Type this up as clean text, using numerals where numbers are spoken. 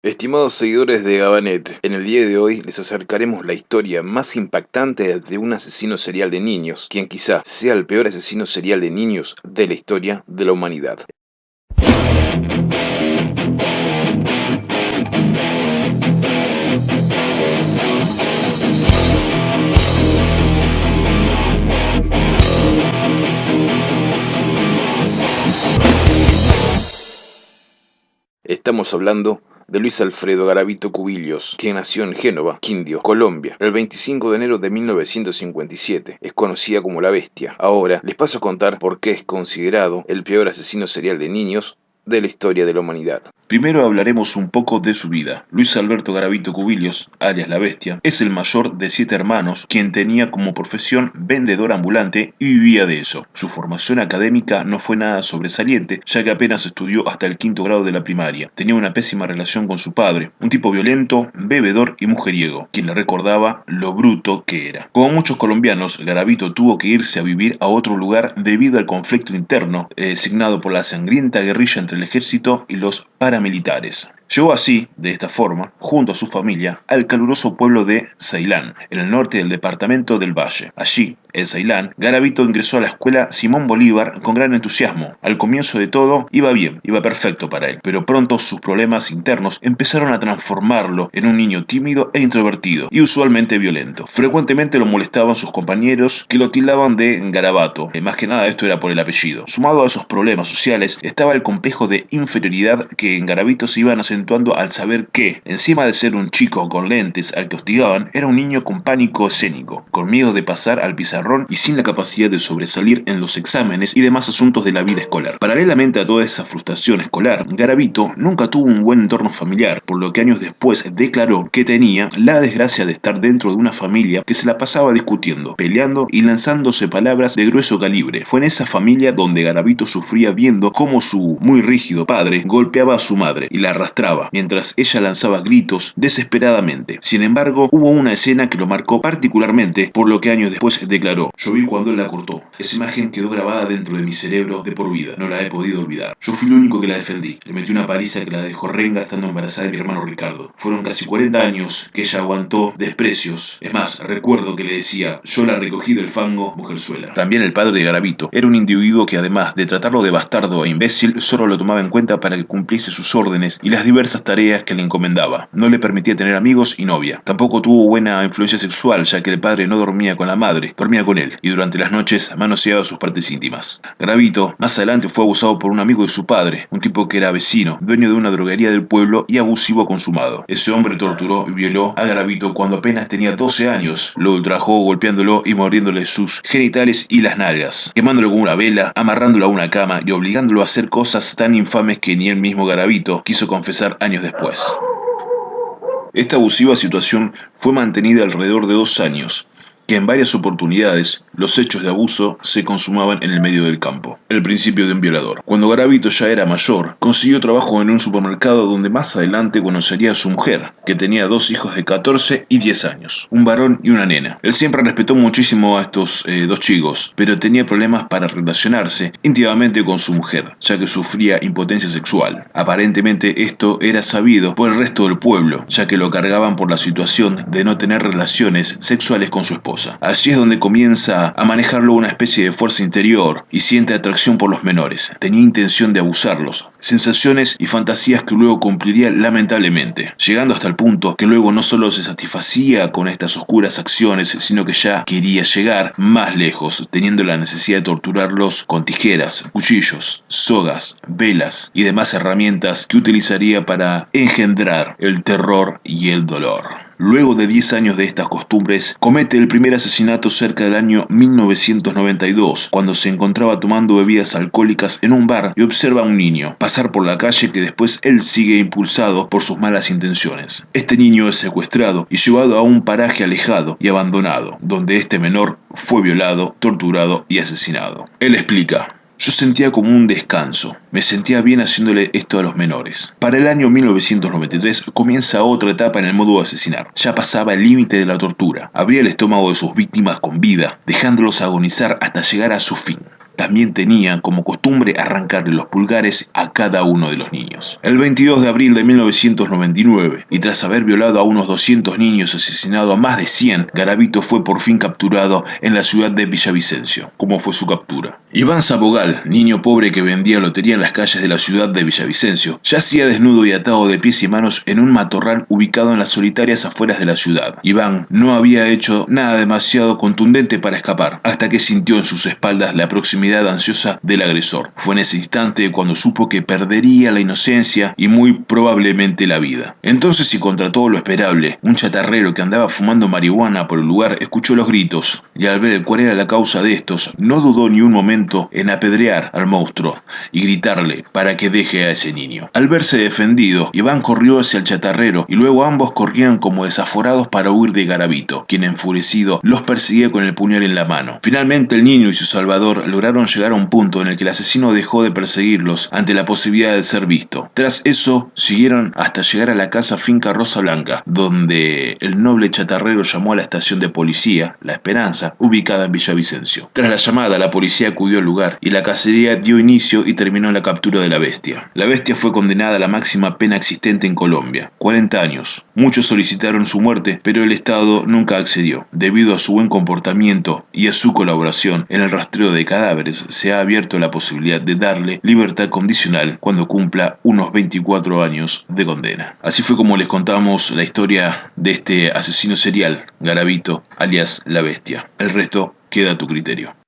Estimados seguidores de Gabanet, en el día de hoy les acercaremos la historia más impactante de un asesino serial de niños, quien quizá sea el peor asesino serial de niños de la historia de la humanidad. Estamos hablando de Luis Alfredo Garavito Cubillos, quien nació en Génova, Quindio, Colombia, el 25 de enero de 1957. Es conocida como La Bestia. Ahora les paso a contar por qué es considerado el peor asesino serial de niños de la historia de la humanidad. Primero hablaremos un poco de su vida. Luis Alberto Garavito Cubillos, alias La Bestia, es el mayor de 7 hermanos, quien tenía como profesión vendedor ambulante y vivía de eso. Su formación académica no fue nada sobresaliente, ya que apenas estudió hasta el 5º grado de la primaria. Tenía una pésima relación con su padre, un tipo violento, bebedor y mujeriego, quien le recordaba lo bruto que era. Como muchos colombianos, Garavito tuvo que irse a vivir a otro lugar debido al conflicto interno, designado por la sangrienta guerrilla entre el ejército y los paramilitares. Llegó así, de esta forma, junto a su familia, al caluroso pueblo de Ceilán, en el norte del departamento del Valle. Allí, en Ceilán, Garavito ingresó a la escuela Simón Bolívar con gran entusiasmo. Al comienzo de todo, iba bien, iba perfecto para él, pero pronto sus problemas internos empezaron a transformarlo en un niño tímido e introvertido, y usualmente violento. Frecuentemente lo molestaban sus compañeros, que lo tildaban de garabato. Más que nada esto era por el apellido. Sumado a esos problemas sociales, estaba el complejo de inferioridad que en Garavito se iban acentuando al saber que, encima de ser un chico con lentes al que hostigaban, era un niño con pánico escénico, con miedo de pasar al pizarrón y sin la capacidad de sobresalir en los exámenes y demás asuntos de la vida escolar. Paralelamente a toda esa frustración escolar, Garavito nunca tuvo un buen entorno familiar, por lo que años después declaró que tenía la desgracia de estar dentro de una familia que se la pasaba discutiendo, peleando y lanzándose palabras de grueso calibre. Fue en esa familia donde Garavito sufría viendo cómo su muy rígido padre golpeaba a su madre y la arrastraba, mientras ella lanzaba gritos desesperadamente. Sin embargo, hubo una escena que lo marcó particularmente, por lo que años después declaró: "Yo vi cuando él la cortó. Esa imagen quedó grabada dentro de mi cerebro de por vida. No la he podido olvidar. Yo fui el único que la defendí. Le metí una paliza que la dejó renga estando embarazada de mi hermano Ricardo. Fueron casi 40 años que ella aguantó desprecios. Es más, recuerdo que le decía: yo la recogí del fango, mujerzuela". También el padre de Garavito era un individuo que, además de tratarlo de bastardo e imbécil, solo lo tomaba en cuenta para que cumpliese sus órdenes y las diversas tareas que le encomendaba. No le permitía tener amigos y novia. Tampoco tuvo buena influencia sexual, ya que el padre no dormía con la madre, dormía con él, y durante las noches manoseaba sus partes íntimas. Garavito más adelante fue abusado por un amigo de su padre, un tipo que era vecino, dueño de una droguería del pueblo y abusivo consumado. Ese hombre torturó y violó a Garavito cuando apenas tenía 12 años. Lo ultrajó golpeándolo y mordiéndole sus genitales y las nalgas, quemándolo con una vela, amarrándolo a una cama y obligándolo a hacer cosas tan infames que ni el mismo Garavito quiso confesar años después. Esta abusiva situación fue mantenida alrededor de 2 años, que en varias oportunidades los hechos de abuso se consumaban en el medio del campo. El principio de un violador. Cuando Garavito ya era mayor, consiguió trabajo en un supermercado donde más adelante conocería a su mujer, que tenía 2 hijos de 14 y 10 años, un varón y una nena. Él siempre respetó muchísimo a estos 2 chicos, pero tenía problemas para relacionarse íntimamente con su mujer, ya que sufría impotencia sexual. Aparentemente esto era sabido por el resto del pueblo, ya que lo cargaban por la situación de no tener relaciones sexuales con su esposa. Así es donde comienza a manejarlo una especie de fuerza interior y siente atracción por los menores. Tenía intención de abusarlos, sensaciones y fantasías que luego cumpliría lamentablemente, llegando hasta el punto que luego no solo se satisfacía con estas oscuras acciones, sino que ya quería llegar más lejos, teniendo la necesidad de torturarlos con tijeras, cuchillos, sogas, velas y demás herramientas que utilizaría para engendrar el terror y el dolor. Luego de 10 años de estas costumbres, comete el primer asesinato cerca del año 1992, cuando se encontraba tomando bebidas alcohólicas en un bar y observa a un niño pasar por la calle que después él sigue impulsado por sus malas intenciones. Este niño es secuestrado y llevado a un paraje alejado y abandonado, donde este menor fue violado, torturado y asesinado. Él explica: "Yo sentía como un descanso, me sentía bien haciéndole esto a los menores". Para el año 1993 comienza otra etapa en el modo de asesinar. Ya pasaba el límite de la tortura, abría el estómago de sus víctimas con vida, dejándolos agonizar hasta llegar a su fin. también tenía como costumbre arrancarle los pulgares a cada uno de los niños. El 22 de abril de 1999, y tras haber violado a unos 200 niños y asesinado a más de 100, Garavito fue por fin capturado en la ciudad de Villavicencio. ¿Cómo fue su captura? Iván Sabogal, niño pobre que vendía lotería en las calles de la ciudad de Villavicencio, yacía desnudo y atado de pies y manos en un matorral ubicado en las solitarias afueras de la ciudad. Iván no había hecho nada demasiado contundente para escapar, hasta que sintió en sus espaldas la proximidad ansiosa del agresor. Fue en ese instante cuando supo que perdería la inocencia y muy probablemente la vida. Entonces, y contra todo lo esperable, un chatarrero que andaba fumando marihuana por el lugar escuchó los gritos, y al ver cuál era la causa de estos, no dudó ni un momento en apedrear al monstruo y gritarle para que deje a ese niño. Al verse defendido, Iván corrió hacia el chatarrero y luego ambos corrían como desaforados para huir de Garavito, quien enfurecido los perseguía con el puñal en la mano. Finalmente el niño y su salvador lograron llegar a un punto en el que el asesino dejó de perseguirlos ante la posibilidad de ser visto. Tras eso, siguieron hasta llegar a la casa finca Rosa Blanca, donde el noble chatarrero llamó a la estación de policía, La Esperanza, ubicada en Villavicencio. Tras la llamada, la policía acudió al lugar y la cacería dio inicio y terminó en la captura de la bestia. La bestia fue condenada a la máxima pena existente en Colombia, 40 años. Muchos solicitaron su muerte, pero el Estado nunca accedió. Debido a su buen comportamiento y a su colaboración en el rastreo de cadáveres, se ha abierto la posibilidad de darle libertad condicional cuando cumpla unos 24 años de condena. Así fue como les contamos la historia de este asesino serial, Garavito, alias La Bestia. El resto queda a tu criterio.